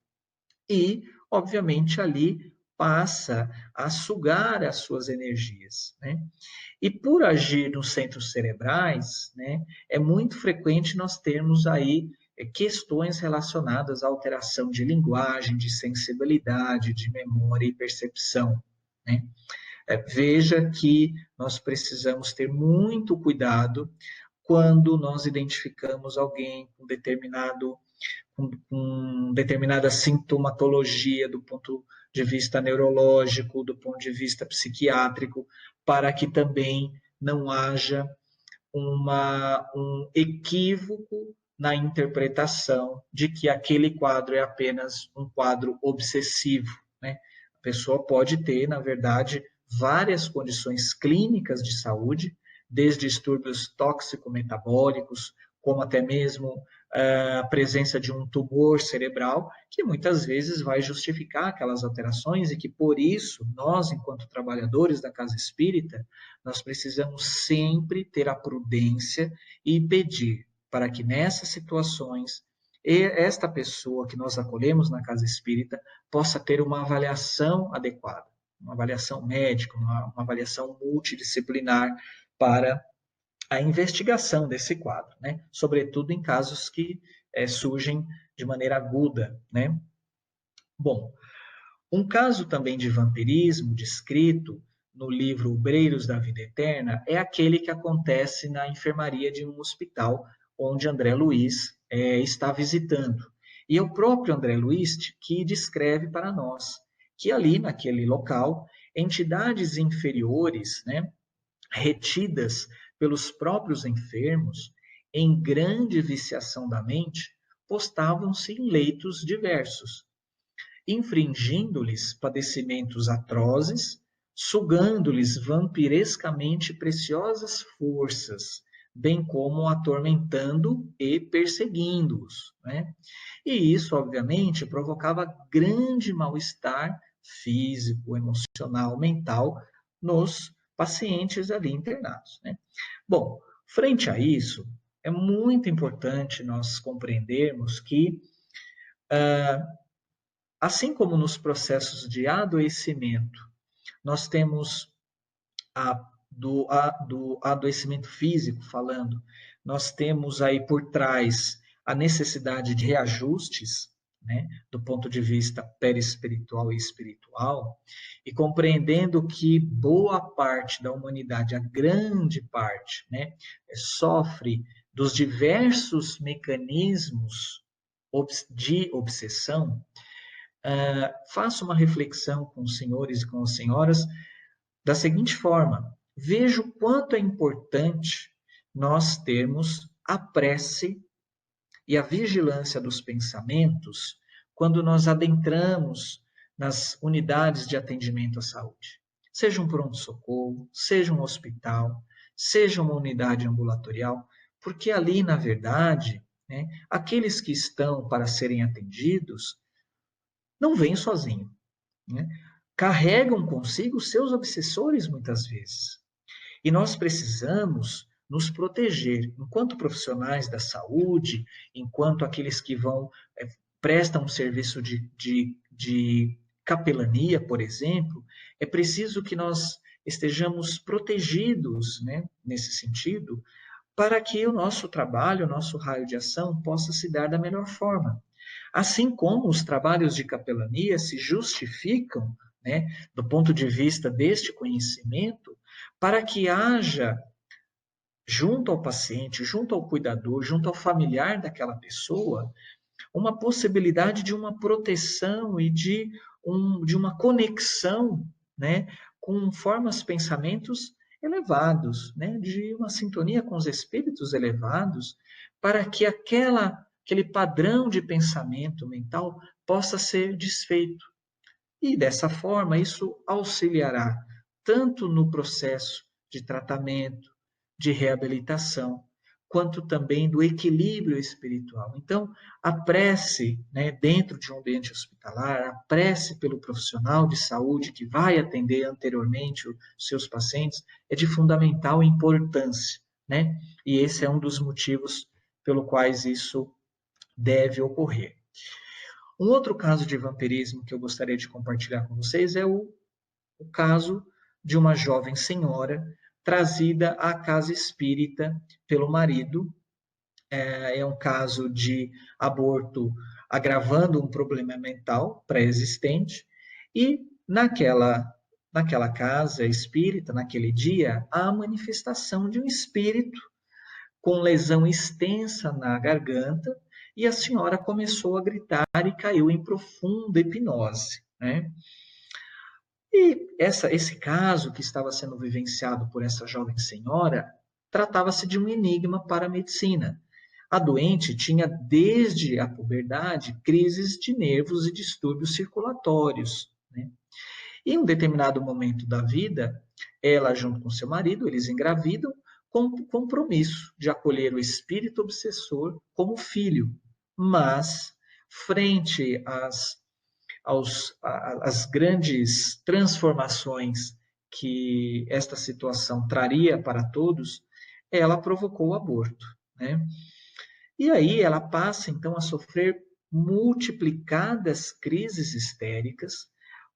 S1: e, obviamente, ali passa a sugar as suas energias, né? E por agir nos centros cerebrais, né, é muito frequente nós termos aí questões relacionadas à alteração de linguagem, de sensibilidade, de memória e percepção, né? Veja que nós precisamos ter muito cuidado quando nós identificamos alguém com determinada sintomatologia do ponto de vista neurológico, do ponto de vista psiquiátrico, para que também não haja um equívoco na interpretação de que aquele quadro é apenas um quadro obsessivo, né? A pessoa pode ter, na verdade, várias condições clínicas de saúde, desde distúrbios tóxico-metabólicos, como até mesmo a presença de um tumor cerebral, que muitas vezes vai justificar aquelas alterações e que, por isso, nós, enquanto trabalhadores da casa espírita, nós precisamos sempre ter a prudência e pedir para que nessas situações esta pessoa que nós acolhemos na casa espírita possa ter uma avaliação adequada, uma avaliação médica, uma avaliação multidisciplinar para a investigação desse quadro, né? Sobretudo em casos que surgem de maneira aguda, né? Bom, um caso também de vampirismo descrito no livro Obreiros da Vida Eterna é aquele que acontece na enfermaria de um hospital onde André Luiz está visitando. E é o próprio André Luiz que descreve para nós que ali naquele local, entidades inferiores, né, retidas pelos próprios enfermos, em grande viciação da mente, postavam-se em leitos diversos, infringindo-lhes padecimentos atrozes, sugando-lhes vampirescamente preciosas forças, bem como atormentando e perseguindo-os, né? E isso, obviamente, provocava grande mal-estar físico, emocional, mental nos pacientes ali internados, né? Bom, frente a isso, é muito importante nós compreendermos que, assim como nos processos de adoecimento, nós temos do adoecimento físico falando, nós temos aí por trás a necessidade de reajustes, né, do ponto de vista perispiritual e espiritual, e compreendendo que boa parte da humanidade, a grande parte, né, sofre dos diversos mecanismos de obsessão, faço uma reflexão com os senhores e com as senhoras da seguinte forma: veja o quanto é importante nós termos a prece e a vigilância dos pensamentos quando nós adentramos nas unidades de atendimento à saúde. Seja um pronto-socorro, seja um hospital, seja uma unidade ambulatorial, porque ali, na verdade, né, aqueles que estão para serem atendidos não vêm sozinhos, né? Carregam consigo seus obsessores muitas vezes. E nós precisamos nos proteger, enquanto profissionais da saúde, enquanto aqueles que prestam um serviço de capelania, por exemplo, é preciso que nós estejamos protegidos, né, nesse sentido, para que o nosso trabalho, o nosso raio de ação possa se dar da melhor forma. Assim como os trabalhos de capelania se justificam, né, do ponto de vista deste conhecimento, para que haja, junto ao paciente, junto ao cuidador, junto ao familiar daquela pessoa, uma possibilidade de uma proteção e de uma conexão, né, com formas, pensamentos elevados, né, de uma sintonia com os espíritos elevados, para que aquele padrão de pensamento mental possa ser desfeito. E dessa forma, isso auxiliará tanto no processo de tratamento, de reabilitação, quanto também do equilíbrio espiritual. Então, a prece, né, dentro de um ambiente hospitalar, a prece pelo profissional de saúde que vai atender anteriormente os seus pacientes, é de fundamental importância, né? E esse é um dos motivos pelo quais isso deve ocorrer. Um outro caso de vampirismo que eu gostaria de compartilhar com vocês é o caso de uma jovem senhora trazida à casa espírita pelo marido é um caso de aborto agravando um problema mental pré-existente, e naquela casa espírita, naquele dia, há a manifestação de um espírito com lesão extensa na garganta, e a senhora começou a gritar e caiu em profunda hipnose, né? E esse caso que estava sendo vivenciado por essa jovem senhora tratava-se de um enigma para a medicina. A doente tinha, desde a puberdade, crises de nervos e distúrbios circulatórios, né? Em um determinado momento da vida, ela, junto com seu marido, eles engravidam com o compromisso de acolher o espírito obsessor como filho. Mas, frente às grandes transformações que esta situação traria para todos, ela provocou o aborto, né? E aí ela passa, então, a sofrer multiplicadas crises histéricas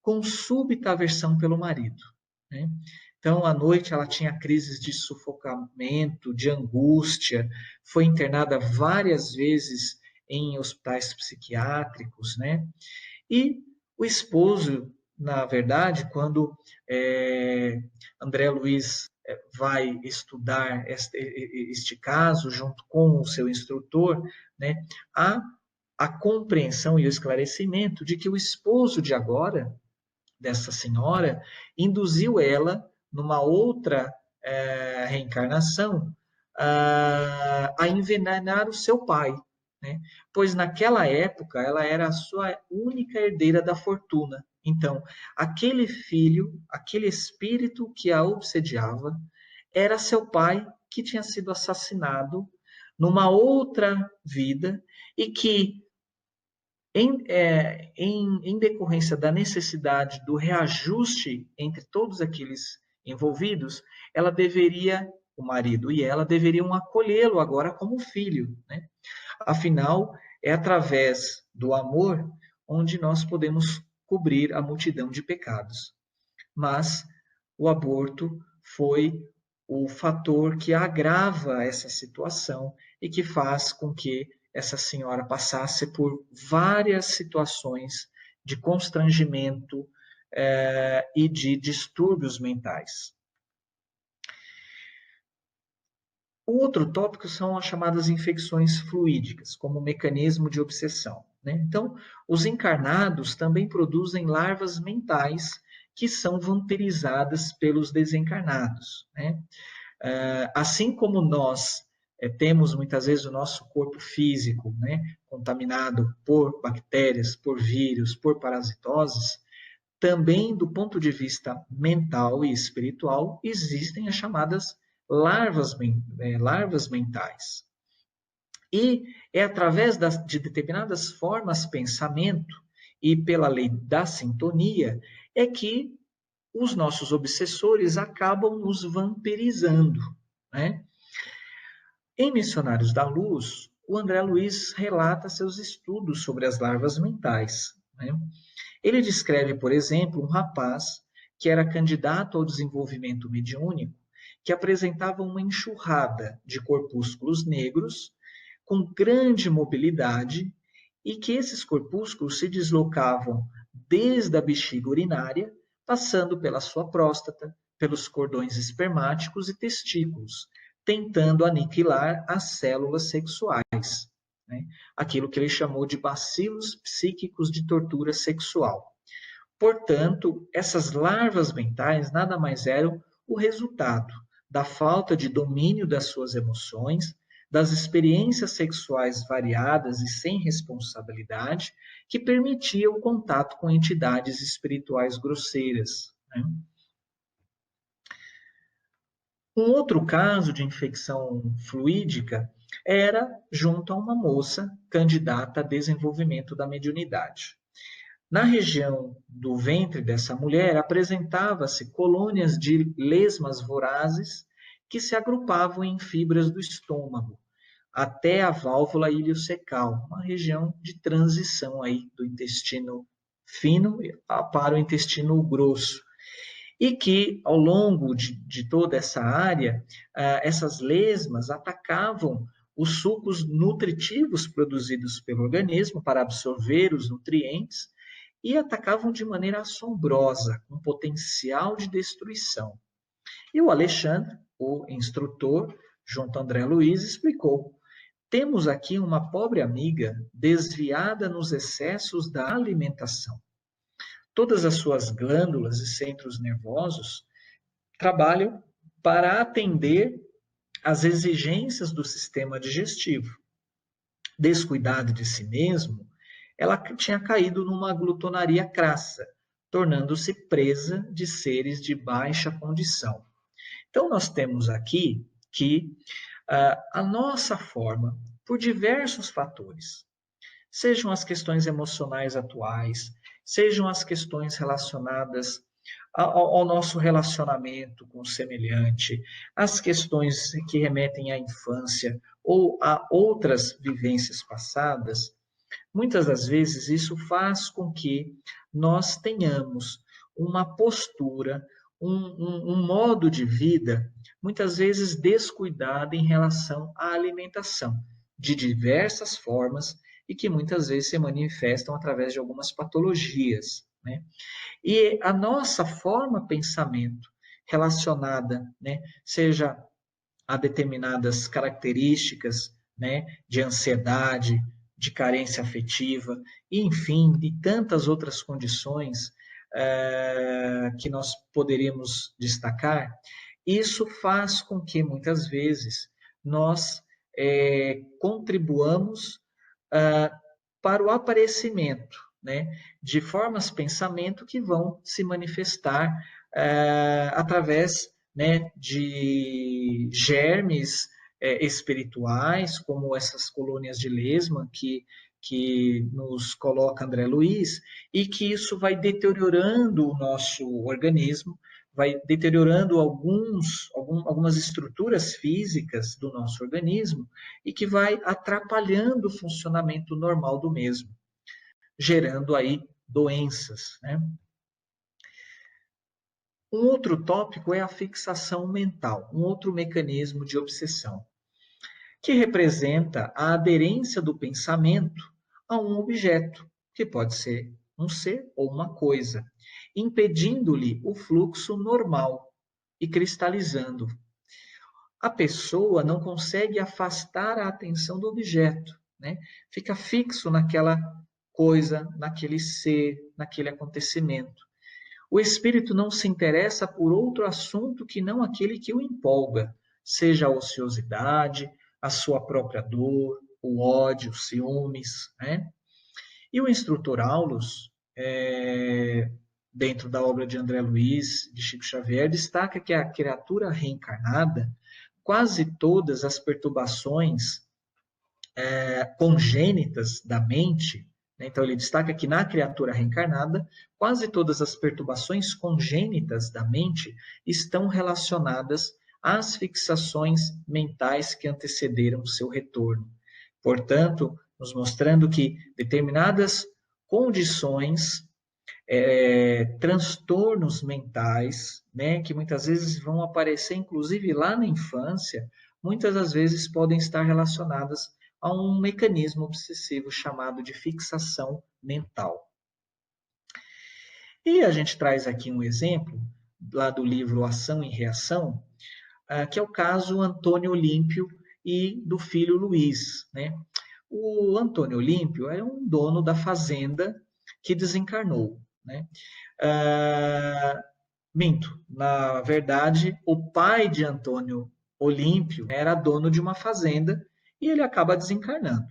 S1: com súbita aversão pelo marido, né? Então, à noite, ela tinha crises de sufocamento, de angústia, foi internada várias vezes em hospitais psiquiátricos, né? E o esposo, na verdade, quando André Luiz vai estudar este caso junto com o seu instrutor, né, há a compreensão e o esclarecimento de que o esposo de agora, dessa senhora, induziu ela, numa outra reencarnação, a envenenar o seu pai, né? Pois naquela época ela era a sua única herdeira da fortuna. Então, aquele filho, aquele espírito que a obsediava, era seu pai que tinha sido assassinado numa outra vida e que em decorrência da necessidade do reajuste entre todos aqueles envolvidos, ela deveria, o marido e ela deveriam acolhê-lo agora como filho, né? Afinal, é através do amor onde nós podemos cobrir a multidão de pecados. Mas o aborto foi o fator que agrava essa situação e que faz com que essa senhora passasse por várias situações de constrangimento e de distúrbios mentais. O outro tópico são as chamadas infecções fluídicas, como mecanismo de obsessão, né? Então, os encarnados também produzem larvas mentais que são vampirizadas pelos desencarnados, né? Assim como nós temos muitas vezes o nosso corpo físico, né, contaminado por bactérias, por vírus, por parasitoses, também do ponto de vista mental e espiritual existem as chamadas larvas mentais. E é através de determinadas formas de pensamento e pela lei da sintonia é que os nossos obsessores acabam nos vampirizando, né? Em Missionários da Luz, o André Luiz relata seus estudos sobre as larvas mentais, né? Ele descreve, por exemplo, um rapaz que era candidato ao desenvolvimento mediúnico, que apresentava uma enxurrada de corpúsculos negros com grande mobilidade e que esses corpúsculos se deslocavam desde a bexiga urinária, passando pela sua próstata, pelos cordões espermáticos e testículos, tentando aniquilar as células sexuais, né? Aquilo que ele chamou de bacilos psíquicos de tortura sexual. Portanto, essas larvas mentais nada mais eram o resultado da falta de domínio das suas emoções, das experiências sexuais variadas e sem responsabilidade, que permitia o contato com entidades espirituais grosseiras, né? Um outro caso de infecção fluídica era junto a uma moça candidata a desenvolvimento da mediunidade. Na região do ventre dessa mulher apresentava-se colônias de lesmas vorazes que se agrupavam em fibras do estômago até a válvula iliocecal, uma região de transição aí do intestino fino para o intestino grosso. E que, ao longo de toda essa área, essas lesmas atacavam os sucos nutritivos produzidos pelo organismo para absorver os nutrientes e atacavam de maneira assombrosa, com potencial de destruição. E o Alexandre, o instrutor, junto a André Luiz, explicou: temos aqui uma pobre amiga desviada nos excessos da alimentação. Todas as suas glândulas e centros nervosos trabalham para atender às exigências do sistema digestivo. Descuidada de si mesmo, ela tinha caído numa glutonaria crassa, tornando-se presa de seres de baixa condição. Então, nós temos aqui que a nossa forma, por diversos fatores, sejam as questões emocionais atuais, sejam as questões relacionadas ao nosso relacionamento com o semelhante, as questões que remetem à infância ou a outras vivências passadas, muitas das vezes isso faz com que nós tenhamos uma postura, um modo de vida, muitas vezes descuidado em relação à alimentação, de diversas formas, e que muitas vezes se manifestam através de algumas patologias, né? E a nossa forma de pensamento relacionada, né, seja a determinadas características, né, de ansiedade, de carência afetiva, enfim, de tantas outras condições que nós poderíamos destacar, isso faz com que muitas vezes nós contribuamos para o aparecimento, né, de formas de pensamento que vão se manifestar através, né, de germes espirituais, como essas colônias de Lesma que nos coloca André Luiz, e que isso vai deteriorando o nosso organismo, vai deteriorando algumas estruturas físicas do nosso organismo e que vai atrapalhando o funcionamento normal do mesmo, gerando aí doenças, né? Um outro tópico é a fixação mental, um outro mecanismo de obsessão, que representa a aderência do pensamento a um objeto, que pode ser um ser ou uma coisa, impedindo-lhe o fluxo normal e cristalizando. A pessoa não consegue afastar a atenção do objeto, né? Fica fixo naquela coisa, naquele ser, naquele acontecimento. O espírito não se interessa por outro assunto que não aquele que o empolga, seja a ociosidade, a sua própria dor, o ódio, os ciúmes, né? E o instrutor Aulus, dentro da obra de André Luiz, de Chico Xavier, destaca que a criatura reencarnada, quase todas as perturbações congênitas da mente, né? Então ele destaca que na criatura reencarnada, quase todas as perturbações congênitas da mente estão relacionadas às fixações mentais que antecederam o seu retorno. Portanto, nos mostrando que determinadas condições, transtornos mentais, né, que muitas vezes vão aparecer, inclusive lá na infância, muitas das vezes podem estar relacionadas a um mecanismo obsessivo chamado de fixação mental. E a gente traz aqui um exemplo, lá do livro Ação e Reação, que é o caso Antônio Olímpio e do filho Luiz, né? O Antônio Olímpio era um dono da fazenda que desencarnou, né? Minto, na verdade, o pai de Antônio Olímpio era dono de uma fazenda e ele acaba desencarnando.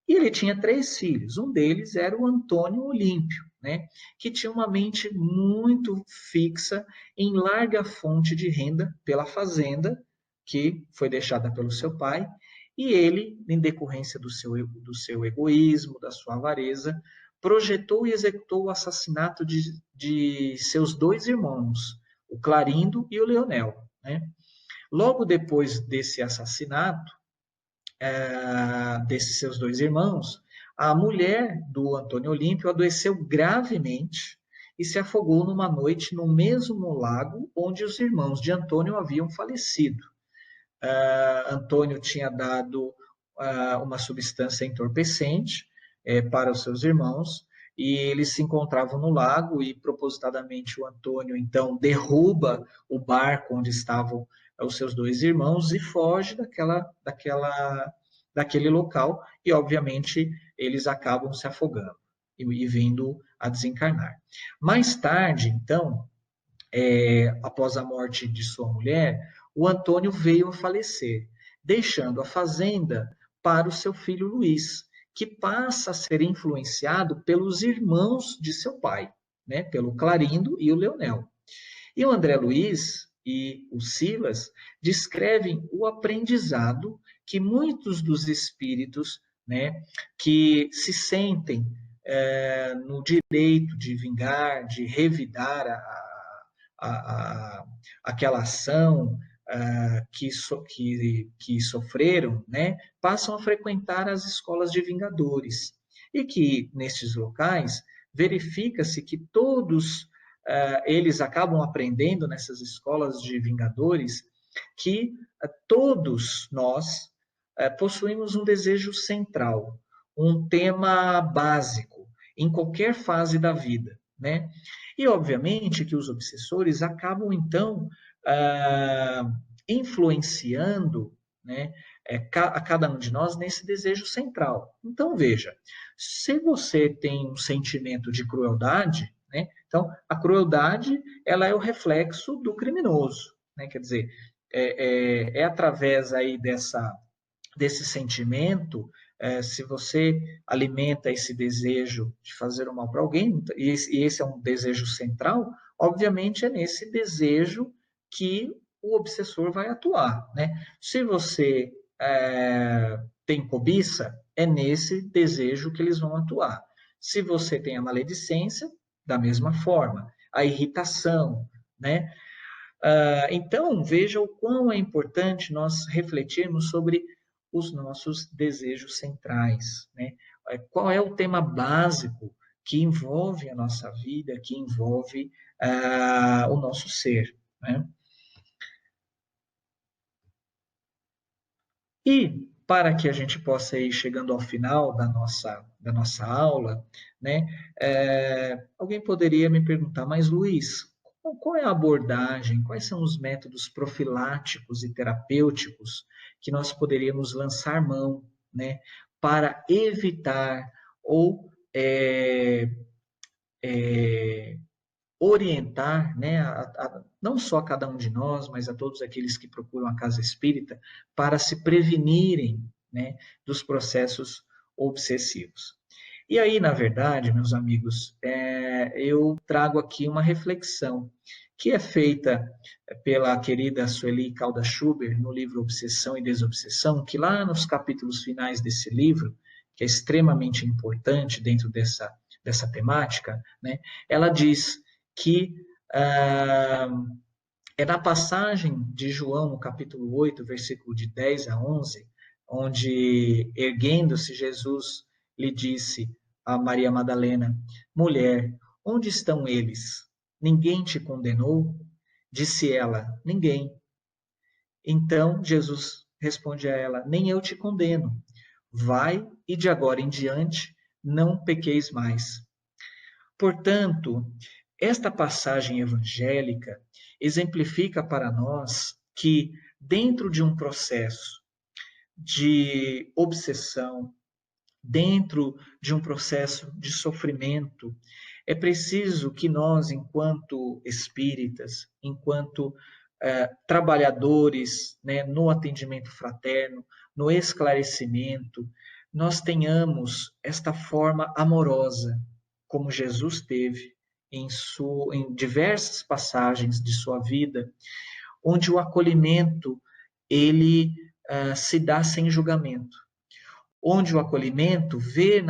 S1: E ele tinha 3 filhos, um deles era o Antônio Olímpio, né? Que tinha uma mente muito fixa em larga fonte de renda pela fazenda, que foi deixada pelo seu pai, e ele, em decorrência do seu egoísmo, da sua avareza, projetou e executou o assassinato de seus 2 irmãos, o Clarindo e o Leonel, né? Logo depois desse assassinato, desses seus 2 irmãos, a mulher do Antônio Olímpio adoeceu gravemente e se afogou numa noite no mesmo lago onde os irmãos de Antônio haviam falecido. Antônio tinha dado uma substância entorpecente para os seus irmãos, e eles se encontravam no lago e, propositadamente, o Antônio, então, derruba o barco onde estavam os seus dois irmãos e foge daquele local, e, obviamente, eles acabam se afogando e vindo a desencarnar. Mais tarde, então, após a morte de sua mulher, o Antônio veio a falecer, deixando a fazenda para o seu filho Luís, que passa a ser influenciado pelos irmãos de seu pai, né, pelo Clarindo e o Leonel. E o André Luiz e o Silas descrevem o aprendizado que muitos dos espíritos, né, que se sentem no direito de vingar, de revidar aquela ação que sofreram, né, passam a frequentar as escolas de vingadores. E que, nestes locais, verifica-se que todos eles acabam aprendendo nessas escolas de vingadores que todos nós possuímos um desejo central, um tema básico em qualquer fase da vida, né? E, obviamente, que os obsessores acabam, então, influenciando, né, a cada um de nós nesse desejo central. Então, veja, se você tem um sentimento de crueldade, né, então, a crueldade ela é o reflexo do criminoso, né? Quer dizer, através aí desse sentimento, se você alimenta esse desejo de fazer o mal para alguém, e esse é um desejo central, obviamente é nesse desejo que o obsessor vai atuar, né? Se você tem cobiça, é nesse desejo que eles vão atuar. Se você tem a maledicência, da mesma forma, a irritação, né? Então, veja o quão é importante nós refletirmos sobre os nossos desejos centrais, né? Qual é o tema básico que envolve a nossa vida, que envolve o nosso ser, né? E para que a gente possa ir chegando ao final da nossa aula, né? Alguém poderia me perguntar, mas Luiz, qual é a abordagem, quais são os métodos profiláticos e terapêuticos que nós poderíamos lançar mão, né, para evitar ou orientar, né, não só a cada um de nós, mas a todos aqueles que procuram a casa espírita, para se prevenirem, né, dos processos obsessivos. E aí, na verdade, meus amigos, eu trago aqui uma reflexão que é feita pela querida Sueli Caldas Schubert no livro Obsessão e Desobsessão, que lá nos capítulos finais desse livro, que é extremamente importante dentro dessa temática, né, ela diz que é na passagem de João, no capítulo 8, versículo de 10 a 11, onde, erguendo-se, Jesus lhe disse a Maria Madalena: Mulher, onde estão eles? Ninguém te condenou? Disse ela: Ninguém. Então Jesus responde a ela: Nem eu te condeno. Vai e de agora em diante não pequeis mais. Portanto, esta passagem evangélica exemplifica para nós que, dentro de um processo de obsessão, dentro de um processo de sofrimento, é preciso que nós, enquanto espíritas, enquanto trabalhadores, né, no atendimento fraterno, no esclarecimento, nós tenhamos esta forma amorosa, como Jesus teve em diversas passagens de sua vida, onde o acolhimento ele se dá sem julgamento, onde o acolhimento vê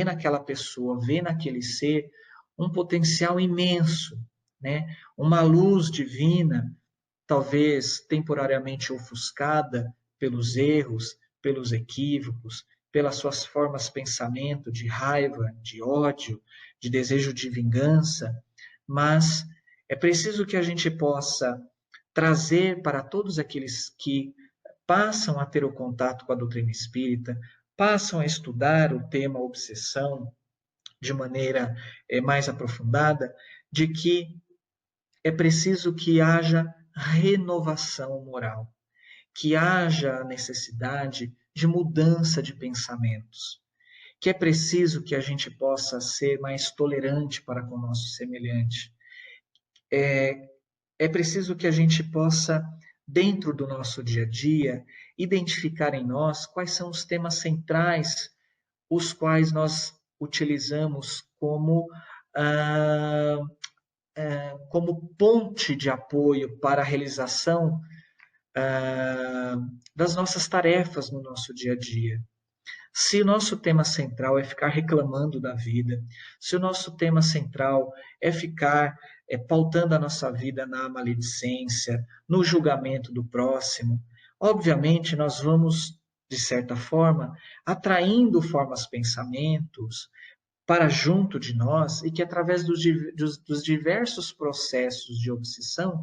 S1: naquela pessoa, vê naquele ser um potencial imenso, né? Uma luz divina, talvez temporariamente ofuscada pelos erros, pelos equívocos, pelas suas formas de pensamento, de raiva, de ódio, de desejo de vingança, mas é preciso que a gente possa trazer para todos aqueles que passam a ter o contato com a doutrina espírita, passam a estudar o tema obsessão de maneira mais aprofundada, de que é preciso que haja renovação moral, que haja a necessidade de mudança de pensamentos, que é preciso que a gente possa ser mais tolerante para com o nosso semelhante. É preciso que a gente possa, dentro do nosso dia a dia, identificar em nós quais são os temas centrais, os quais nós utilizamos ah, como ponte de apoio para a realização das nossas tarefas no nosso dia a dia. Se o nosso tema central é ficar reclamando da vida, se o nosso tema central é ficar pautando a nossa vida na maledicência, no julgamento do próximo, obviamente nós vamos, de certa forma, atraindo formas pensamentos para junto de nós e que através dos diversos processos de obsessão,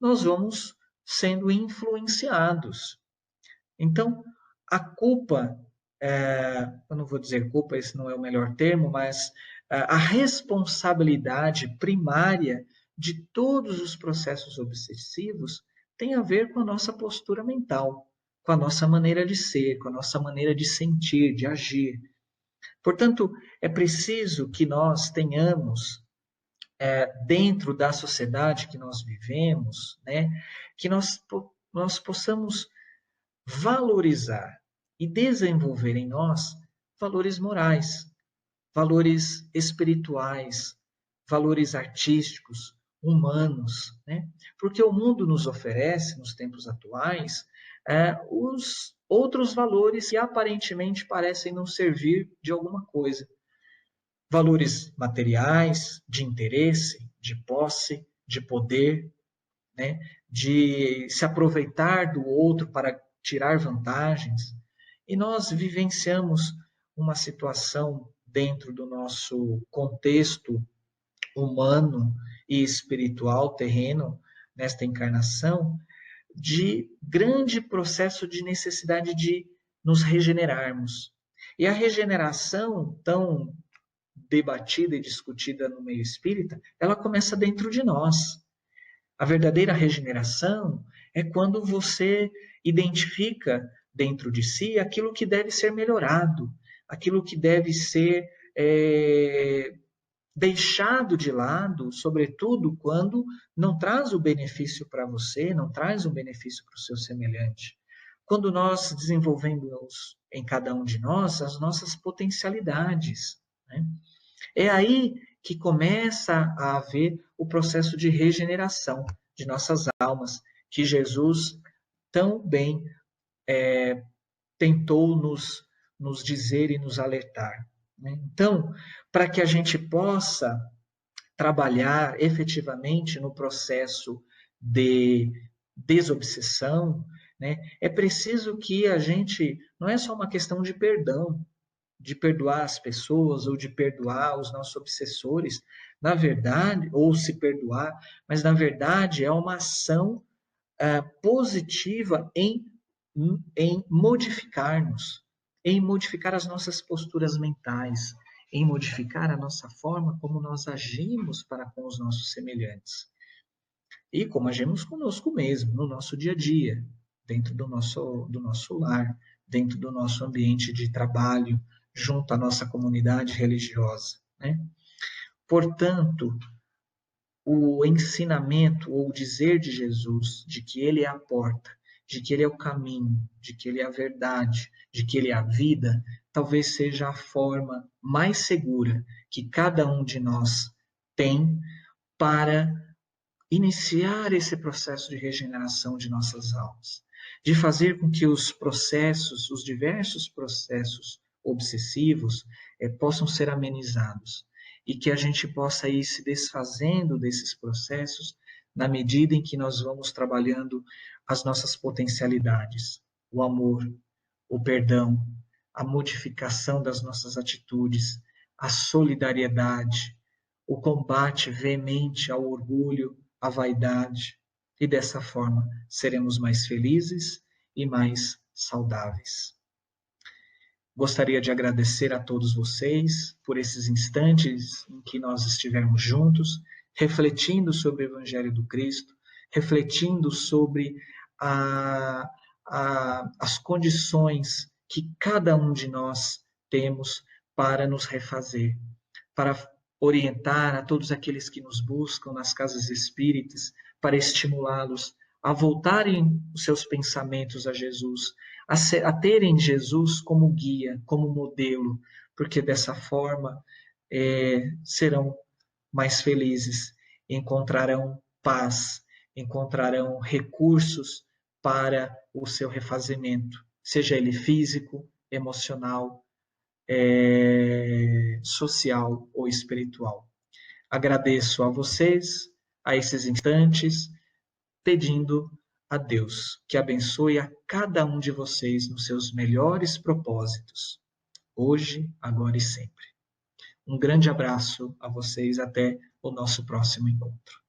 S1: nós vamos sendo influenciados. Então, a culpa, eu não vou dizer culpa, esse não é o melhor termo, mas a responsabilidade primária de todos os processos obsessivos tem a ver com a nossa postura mental, com a nossa maneira de ser, com a nossa maneira de sentir, de agir. Portanto, é preciso que nós tenhamos, dentro da sociedade que nós vivemos, né, que nós possamos valorizar e desenvolver em nós valores morais, valores espirituais, valores artísticos, humanos, né? Porque o mundo nos oferece, nos tempos atuais, os outros valores que aparentemente parecem não servir de alguma coisa. Valores materiais, de interesse, de posse, de poder, né? De se aproveitar do outro para tirar vantagens. E nós vivenciamos uma situação dentro do nosso contexto humano e espiritual terreno, nesta encarnação, de grande processo de necessidade de nos regenerarmos. E a regeneração, tão debatida e discutida no meio espírita, ela começa dentro de nós. A verdadeira regeneração é quando você identifica dentro de si aquilo que deve ser melhorado, aquilo que deve ser deixado de lado, sobretudo quando não traz o benefício para você, não traz o benefício para o seu semelhante. Quando nós desenvolvemos em cada um de nós as nossas potencialidades, né? É aí que começa a haver o processo de regeneração de nossas almas, que Jesus tão bem tentou nos dizer e nos alertar. Né? Então, para que a gente possa trabalhar efetivamente no processo de desobsessão, né, é preciso que a gente, não é só uma questão de perdão, de perdoar as pessoas ou de perdoar os nossos obsessores, na verdade, ou se perdoar, mas na verdade é uma ação positiva em modificar-nos, em modificar as nossas posturas mentais, em modificar a nossa forma como nós agimos para com os nossos semelhantes. E como agimos conosco mesmo, no nosso dia a dia, dentro do nosso lar, dentro do nosso ambiente de trabalho, junto à nossa comunidade religiosa. Né? Portanto, o ensinamento ou o dizer de Jesus de que Ele é a porta, de que Ele é o caminho, de que Ele é a verdade, de que Ele é a vida, talvez seja a forma mais segura que cada um de nós tem para iniciar esse processo de regeneração de nossas almas, de fazer com que os processos, os diversos processos obsessivos, possam ser amenizados e que a gente possa ir se desfazendo desses processos na medida em que nós vamos trabalhando as nossas potencialidades, o amor, o perdão, a modificação das nossas atitudes, a solidariedade, o combate veemente ao orgulho, à vaidade, e dessa forma seremos mais felizes e mais saudáveis. Gostaria de agradecer a todos vocês por esses instantes em que nós estivemos juntos, refletindo sobre o Evangelho do Cristo, refletindo sobre as condições que cada um de nós temos para nos refazer, para orientar a todos aqueles que nos buscam nas casas espíritas, para estimulá-los a voltarem os seus pensamentos a Jesus, a terem Jesus como guia, como modelo, porque dessa forma serão mais felizes, encontrarão paz, encontrarão recursos para o seu refazimento, seja ele físico, emocional, social ou espiritual. Agradeço a vocês, a esses instantes, pedindo a Deus que abençoe a cada um de vocês nos seus melhores propósitos, hoje, agora e sempre. Um grande abraço a vocês, até o nosso próximo encontro.